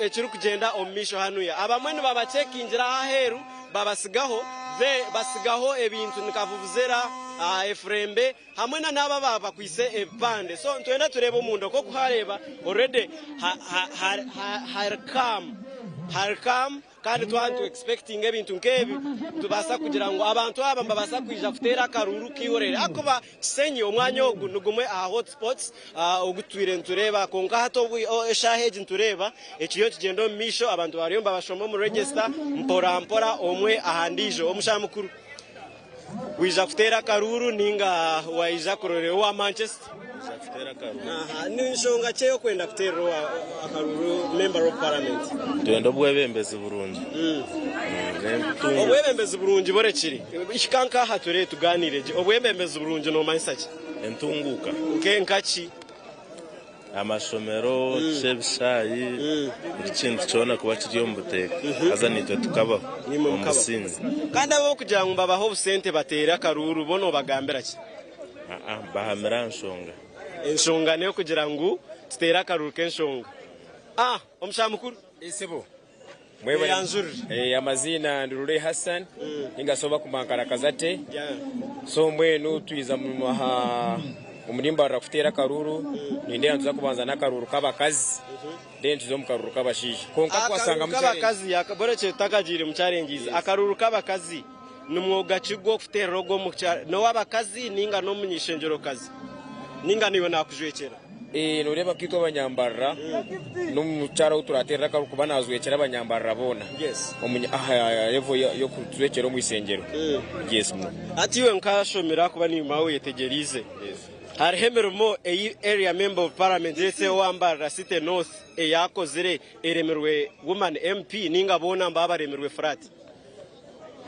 ekiri kugenda omisho hanuya abamwe babacekingira aheru babasigaho basigaho ebintu nikavuvuzera efrembe hamwe na naba baba kwise ebande so ntwenda tureba umuntu ko kuhareba already harkam kandi twantu expecting ebintu nkebi tubasa kugira ngo abantu aba mbabasa kwija kutera karuru kihorere akoba senye omwanya ogunugumwe hotspots ogutwire ntureba konka hato eshaheje ntureba ekiyo kigendo misho abantu bariyo mbabashoma mu register mpora omwe ahandijo omushamukuru wija kutera karuru ninga waija kurore wa Manchester n'inshonga cyo kwenda kutera akaruru member of parliament twenda bwebembezi burungi obwebembezi burungi borekiri ikikanka hature tuganireje obwebembezi burungi no mansaki entunguka nkachi amashomero shebishayi ikintu cyona kuba kiriyo mbuteka azanitwe tukabaho umusinzi kandi abo kugira ngo babaho busente batera karuru bono bagambira ki bahamira enshonga niyo kugira ngo tutera karuru kenshonga omushamukuru isebo mwewe yanzuri amazina Ndurure Hassan ingasoba kumankara kazate so mwenu twiza mu umurimba rakutera karuru ninde yantuza kubanza nakaruru kabakazi denti zo mukaruru kabashije konka twasanga kabakazi yakaboreke takagire mucarengiza akaruru kabakazi numwoga kigo kutera rogo mucyaro no wabakazi ninga no munyishengero kazi ninga niwe nakujwekera nureba kitwa abanyambarra no mucyaro turatera karuru kubanazwekera abanyambarra bona yes omunya level yo kuzwekera mu isengero yes atiwe nkashomera kuba ni mawe yetegerize Harhemerumo area member of parliament ese wambara City North yakozere eremerwe woman MP ninga bona mbabaremerwe frat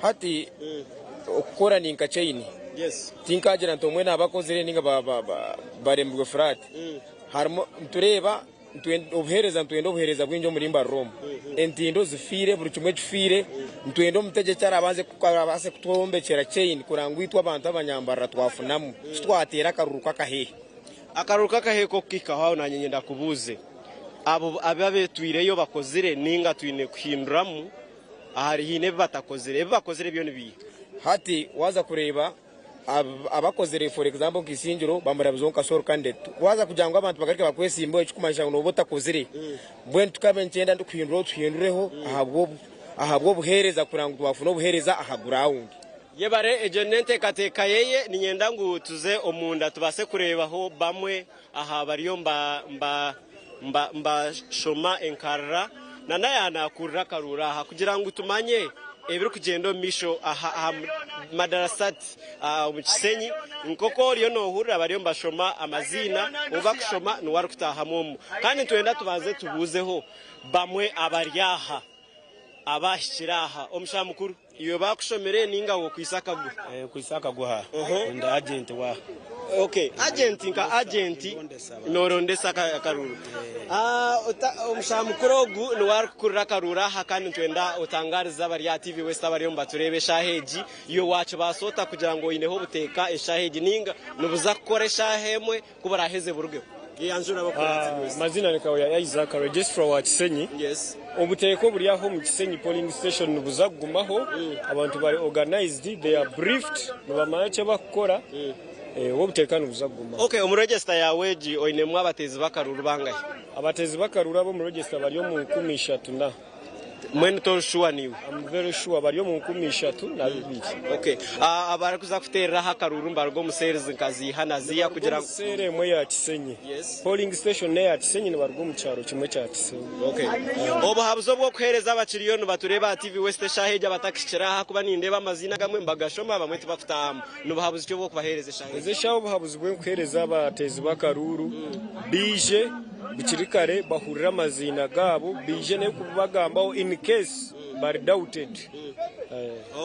hati okora ninka chain yes tinkagira ntomwe nabakozere ninga baremberwe frat harimo tureba ntwendo bwinjo murimba Rome entindo zifire buri kimwe gifire ntwendo mutege cyara abanze kukabase kutombekera chain kurangwitwa abantu abanyambara twafunamu twatera akaruruka kahe ko kikaho nanye ndakubuze abo ababetwireyo bakozire ninga twine kuhinduramu ahari hine bakozire byo nibi hati waza kureba abakozere for example kisingiro bambara bizonka soro kandetu waza kujangwa abantu bakarika bakwesimbo ikumanisha ngo botakozire bwen tukabencenda ndukwinduro tuhindureho ahabwo buhereza kuranga twafuna buhereza ground yebare ejenente kateka yeye ninyenda ngo tuze omunda tubase kurebaho bamwe bariyo mba shoma enkarra nanayana kurra karura kugira ngo tumanye ebiri kugendo misho madarasati mu Kisenyi nkoko riyo no hurira bariyo mbashoma amazina uba kushoma nuwari kutahamomo kandi twenda tubaze tubuzeho bamwe abaryaha abashiraha omushamukuru iyo bakushomere ninga ngo kwisaka guha nda agent wa okay agent norondesa karuru omushamukuru gu nuwari kurira karura hakani twenda utangariza bari ya TV West abariyo mbaturebe shaheji iyo wacu basota kugira ngo ineho buteka eshaheji ninga nubuza koresha hemwe kubaraheze burugeo yanjura bakora mazina nikawe ya Isaac register wa Kisenyi yes obuteko buri aho mu Kisenyi polling station nubuza kugumaho abantu bari organized they are briefed nubamaye bakora obuteka nubuza kuguma okay mu register yaweji oinemwa abatezi bakaruru bangaye abatezi bakaruru abo mu register bari mu 13 na When to sure niwe I'm very sure bari mu 13 na 2 okay abara kuza kutera hakaruru mbargo musereze nkazi hanaziya kugira sere mwe ya Kisenyi yes polling station ne ya Kisenyi ne bargo mu cyaro kimwe cya Kisenyi okay obo habuzo bwo kuhereza abakiriyo batureba TV West shaheje abatakishira hakuba nindeba amazina gamwe mbagashoma bamwe tibafutamu nubahabuzo cyo bwo kubahereza shaheje zeshaho buhabuzo bwo kuhereza abatezi bakaruru bije bikirikare bahurira amazina gabo bije ne kubagambaho in case bari doubted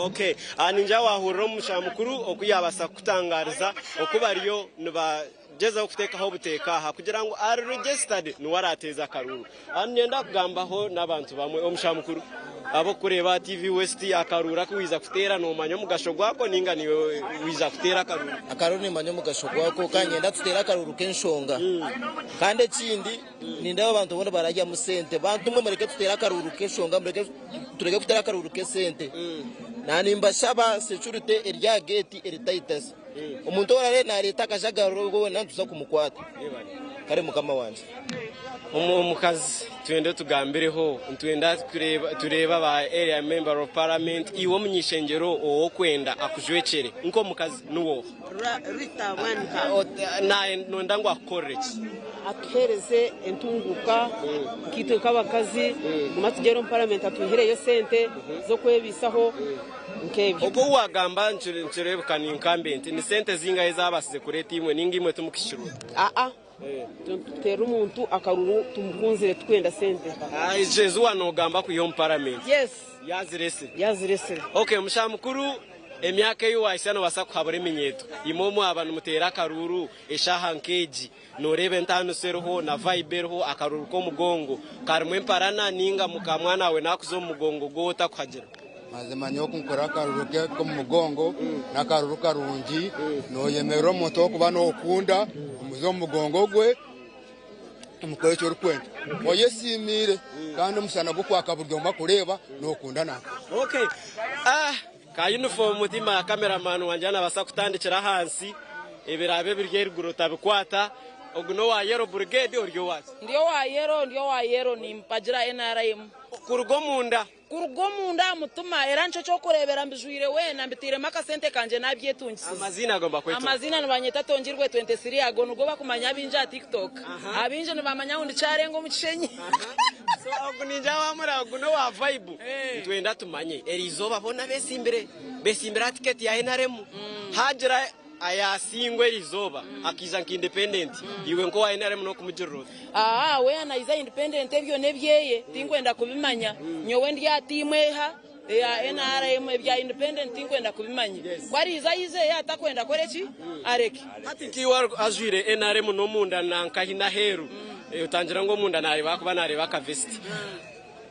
okay aninja wahurira mushamukuru okuyabasa kutangariza okubariyo nuba gezaho kutekaho butekaha kugira ngo ari registered nuwarateza akaruru amyenda kugambaho n'abantu bamwe omushamukuru abo kureba TV West akarura kwiza kutera no manyo mugashogwako ninga niwe wiza kutera akaruru ni manyo mugashogwako kanyenda tutera akaruru kenshonga kandi kindi ninde abantu bona barajya mu sente bantu mwe mureke tutera akaruru kenshonga mureke tureke kutera akaruru ke sente nani mbashaba security erya gate eritaitas umuntu orare na leta kajagaro go nantuza kumukwata kare mukama wanje umukazi twende tugambireho twenda tureba ba area member of parliament iwo munyishengero owo kwenda akujwecere nko mukazi nuwo Rita Wanka na nondango akorrect atuhereze entunguka kito kabakazi matugero parliament atuhereyo sente zo kwebisaho nkebyo ubwo wagamba ncurebukana incumbent ni sente zingahe zabasize kure timwe ningimwe tumukishuru tera umuntu akaruru tumukunzire twenda sente Jesu wanogamba ku yo parliament yes yazirese okay mushamukuru emyaka y'uwaisano basaku habore minyeto imomo abantu mutera akaruru eshaha nkeji norebe ntano seroho na viberho akaruru ko mugongo karimwe mparana ninga mukamwana we nakuzo mugongo gota kwagera mazima nyoku nkora akaruru ke ko mugongo na karuru karungi no yemero moto kuba no okunda umuzo mugongo gwe umukoresho rukwenda oyesimire kandi umusana gwo kwakaburyo kureba no okunda nako okay ka uniform mutima cameraman wanjana basa kutandikira hansi ebirabe birye riguro tabikwata ogno wa yero brigade oryo wasi ndio wa yero ni mpagira NRM kurugomunda mutuma era nco cyo kurebera mbijwire we nambitire maka sente kanje nabyetungise amazina agomba kwetu amazina nubanyeta tongirwe 23 ago nugo bakumanya binja TikTok abinje nubamanya undi carengo mucishenyi so oguninja wa mura guno wa vibe twenda tumanye erizo babona besimbira ticket ya NRM hajira aya singwe rizoba akiza nk'independent iwe nko wa NRM no kumujirro we anaiza independent ebyo nebyeye tingwenda kubimanya nyowe ndi atimweha ya NRM ebya independent tingwenda kubimanya kwariza yize yatakwenda koreki areke ati kiwa azwire NRM no munda nankahina heru utangira ngo munda nari bakuba nari bakavesti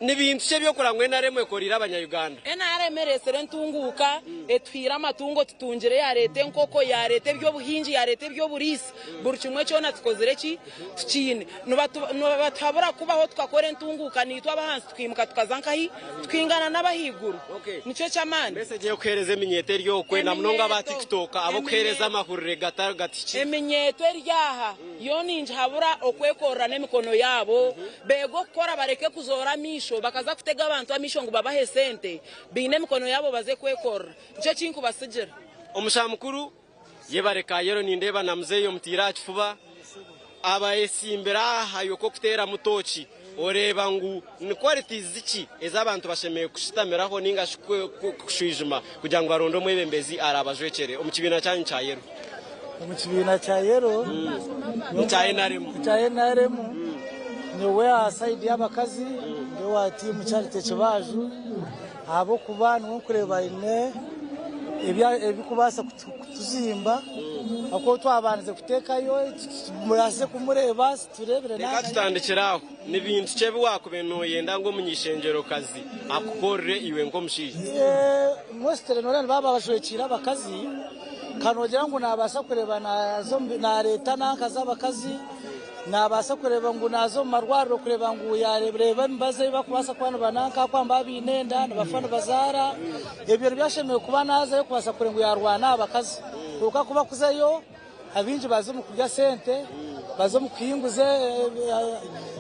nibintu cyo kurangwe NRM korira abanyayuganda NRM resere ntunguka etwira amatungo tutungire yarete nkoko yarete byo buhinji yarete byo burisi buri kimwe cyo natukozere ki tukine nubatabura kubaho twakore ntunguka nitwa abahansi twimuka tukazankahi twingana n'abahiguru nico cyamani mbese giye kwereze minyete ryo kwe na mnonga ba TikTok abo kwereza amahurire gatici eminyeto ryaha yo ninje habura okwekora n'emikono yabo bego kora bareke kuzora misho bakaza kutega abantu amisho ngo babahe sente bine mikono yabo baze kwekora cyo kintu basigira omushamukuru yebareka yero nindeba na mzeyo mutira kifuba abayesimbira hayo ko kutera mutochi oreba ngu ni qualities ziki ezabantu bashemeye kushitamiraho ninga kushwijima kugira ngo barondo mwebembezi arabajwecere omukibina cyanyu cha yero omukibina cha yero cha NRM niwe aside y'abakazi niwe ati mu charite kibaju abo kubana nko kureba ine ebikubasa kutuzimba ako twabanze kutekayo murase kumureba turebere na tutandikiraho nibintu cebe wakubeno yenda ngo munyishengero kazi akukorre iwe ngo mushije mostere none baba bashwekira abakazi kanogera ngo nabasa kureba na leta nankaza abakazi nabasa kureba ngo nazo marwariro kureba ngo yarebreba mbaze bakubasa kwana bananka kwamba binenda nabafana bazara ebyo byashemeye kuba naza yo kubasa kure ngo yarwana abakazi kuko kuba kuzayo abinji bazo mu kurya sente bazo mu kwinguze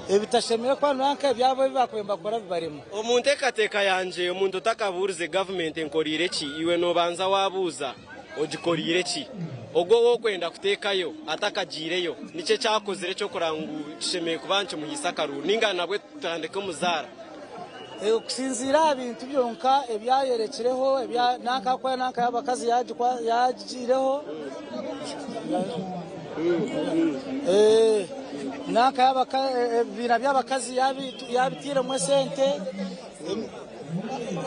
ebitashemeye kwa nanka byabo bibakwemba kora bibarimo omuntu ekateka yanje omuntu utakaburize government enkorire ki iwe no banza wabuza ogikorire ki ogo wo kwenda kutekayo atakagireyo nice cyakozere cyo kurangu shemeye kubancu muhisakaru ninga nabwe tutandike muzara kusinzira ibintu byonka ebyayerekereho ebya nanka kwa nanka y'abakazi yagireho nanka y'abakazi by'abakazi yabitire mu sente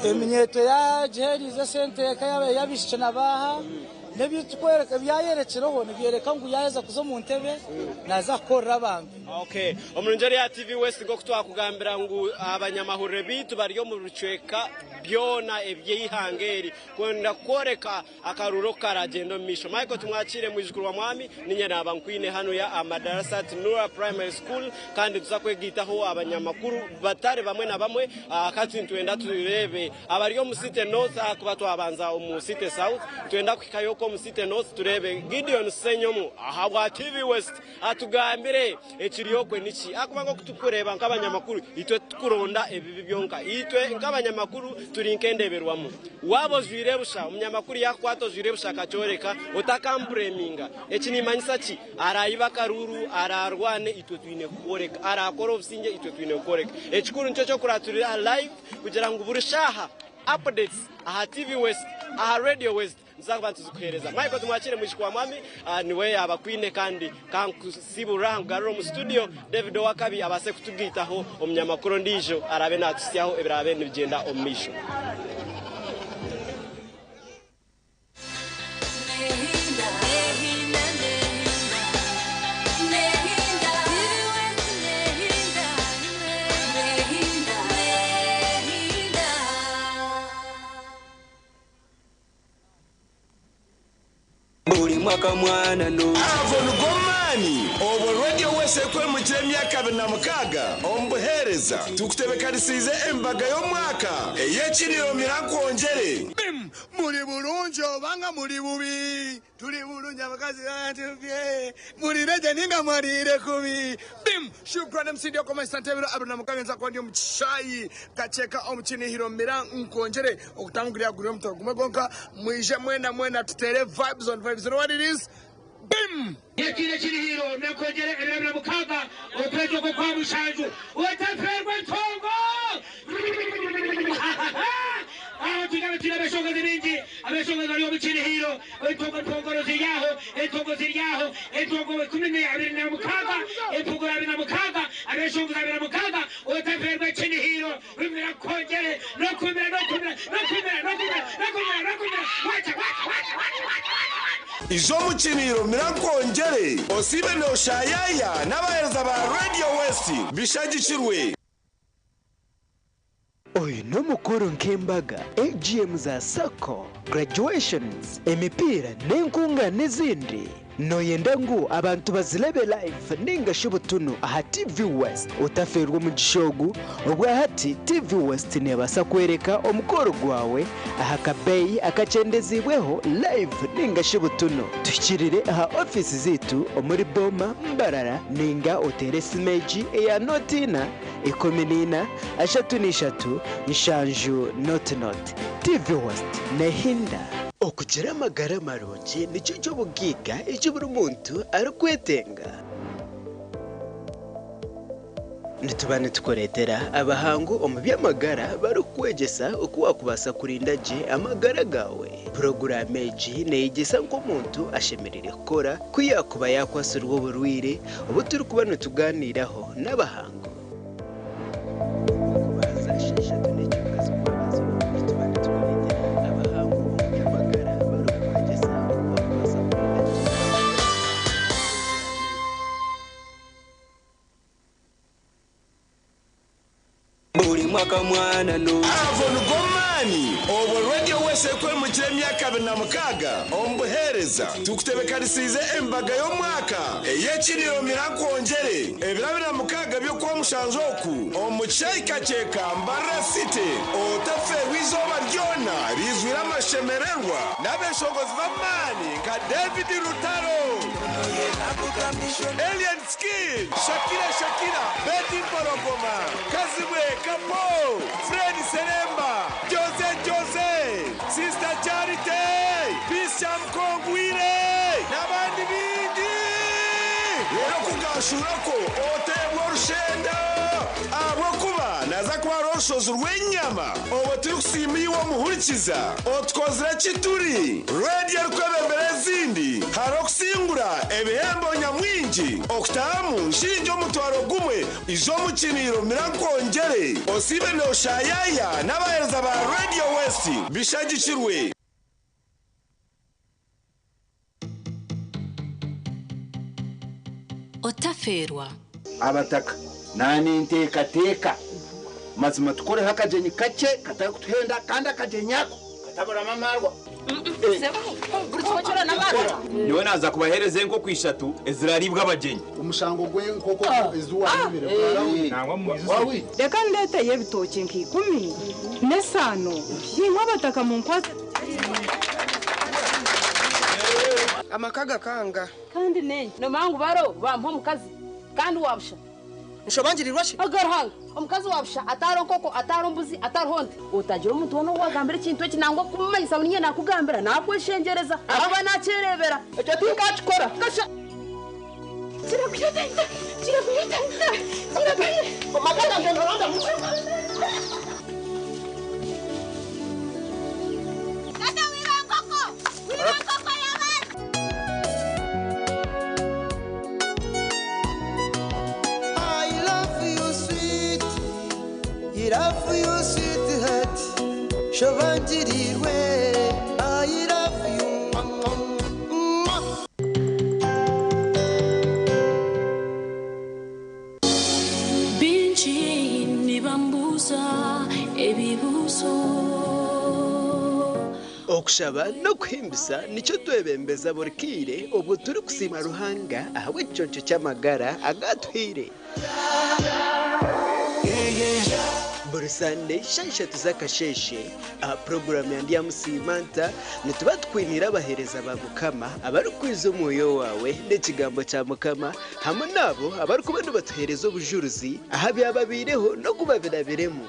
eminyeto ya jerize sente yabishye nabaha nebyo tukwereka byayerekereho nibyereka ngo yaheza kuzo mu ntebe naza korra abantu. Okay, omurunjeri ya TV West go kutwakugambira ngo abanyamahurire bitu bariyo mu rucweka byona ebyihangeri kwenda koreka akaruro karagendo misho. Michael tumwakire mu ijuru wa mwami ninye nabankwine hano ya Madarasat Nura Primary School kandi tuzakwegitaho abanyamakuru batare bamwe na bamwe kati twenda turebe abariyo mu City North akuba twabanza mu City South twenda kwikayoko mu City North turebe Gideon Senyomu ahabwa TV West atugambire ekiriyokwe niki akuba ngo kutukureba nk'abanyamakuru itwe tukuronda ebibi byonka itwe nk'abanyamakuru turi nkendeberwamo wabo zwirebusha umunyamakuru yakwato zwirebusha kacyoreka utakampreminga ekinimanyisa ki arayiba karuru ararwane itwe twine koreka arakoro businge itwe twine koreka ekikuru nco cyo kuraturira live kugira ngo burushaha updates aha TV West aha Radio West nzabantu zikuhereza Michael tumwakire mwishikwa mwami niwe abakwine kandi kankusibura ngaruro mu studio David Wakabi abase kutugitaho omunyamakuru ndijo arabe natusiyaho ebirabe nibigenda omisho mwaka mwana no avon gomani obo Radio West kwe mu myaka 26 ombuhereza tukutebekanisize embaga yo mwaka eyekiriyo mirakongere muri burunjo banga muri bubi turi burunja bakazi atubye muri reje ninga marire kubi shukrani msidio kwa msantebero abana mukagenza kwa ndio mchayi kacheka omchini hiro mira nkongere okutangulia guriyo mtogume gonka mwije mwena tutere vibes on vibes. You know what it is? Bim! Yekile chini hiro nakongere abana mukaga opejo ko kwa mushanju utaferwa tongo Tira besonga ziringi abesonga zaliyo mchini hiro tongo ziriyaho tongo kumene abirina mukaga tongo abirina mukaga abesonga abirina mukaga utaferwa chini hiro rumira kongere no kumira wacha izo mukiniro mirakongere osibe no shayaya n'abahereza ba Radio West bishagikirwe Oyu no mukuru nkembaga AGM za Sako graduations emipira n'enkunga n'izindi noyenda ngo abantu bazilebe live ninga shubutunu aha TV West utaferwa mu gishogu ubwa hati TV West nebasa kwereka omukoro gwawe aha kabeyi akacendezibweho live ninga shubutunu tukirire aha office zitu omuri Boma Mbarara ninga oteresi meji ya notina ikominina ashatu nshanju not TV West nehinda okugira amagara maroki nicyo cyo bugiga icyo buri muntu arukwetenga nitubane tukoretera abahangu omu by'amagara barukwegesa uko wakubasa kurindaje amagara gawe programme eji neyigesa ngo umuntu ashemerere gukora kuyakuba yakwasirwa burwire ubu turi kubana tuganiraho n'abahangu mwaka mwana no avon gomani obo Radio West kwe mu myaka 26 ombuhereza tukutebekanisize embaga yo mwaka eyekiriyo mirakongere ebirabira mukaga byo kwa mushanjoku omucyayika cyeka Mbara City otafe wizoba ryona rizwira amashemererwa n'abeshongozi b'amani nka David Rutaro Alien Ski Shakira Betty Porogoma Kazibwe Kapo Fred Seremba Jose Sister Charity Bisham Kongwire n'abandi bindi rero kugashura ko otebwo rushenda abo kuba naza kwa roshozo rwenyama obo turi kusimiwa muhurikiza otkozera kituri radio rkwebembere zindi harokusingura ebihembo nyamwingi okutamu nshinjo mutwaro gumwe izo mukiniro mirakongere osibe no shayaya n'abahereza ba Radio West bishagikirwe otaferwa abataka nani ntekateka mazima tukore hakajenyi kake katakutuhenda kandi akajenyako katabura mamarwa niwe naza kubahereze nko kwishatu eziraribwa abagenyi umushango gwe nkoko izuwa nimire nangwa mu izuwa reka ndete yebitoke nk'ikumi nesano yinkwa bataka mu nkwate amakaga kanga kandi nenye no mangu baro bampa mukazi kandi wabusha nshobangirirwa shi agarhanga omukazi wabusha ataro nkoko ataro mbuzi ataro honde utagira umuntu wono wagambira ikintu kinangwa kumanyisa bunye nakugambira nakweshengereza aba nacerebera icyo tinkakikora kasha kirakuyotenda amakaga ngendoronda love you, sweetheart. Shovangirirwe. I love you. Binchi nibambuza ebibuzo. Okushaba no kuhimbisa nicyo twebembeza burikire ubu turi kusima ruhanga aho iconco cy'amagara agatwire. Buri Sunday shashatu z'akasheshe aha program yandi ya Musimanta nituba twinira abahereza ba Mukama abari kwiza umuyo wawe n'ikigambo cya Mukama hamwe nabo abari kubana batuhereza ubujuruzi aha byababireho no kubabirabiremo.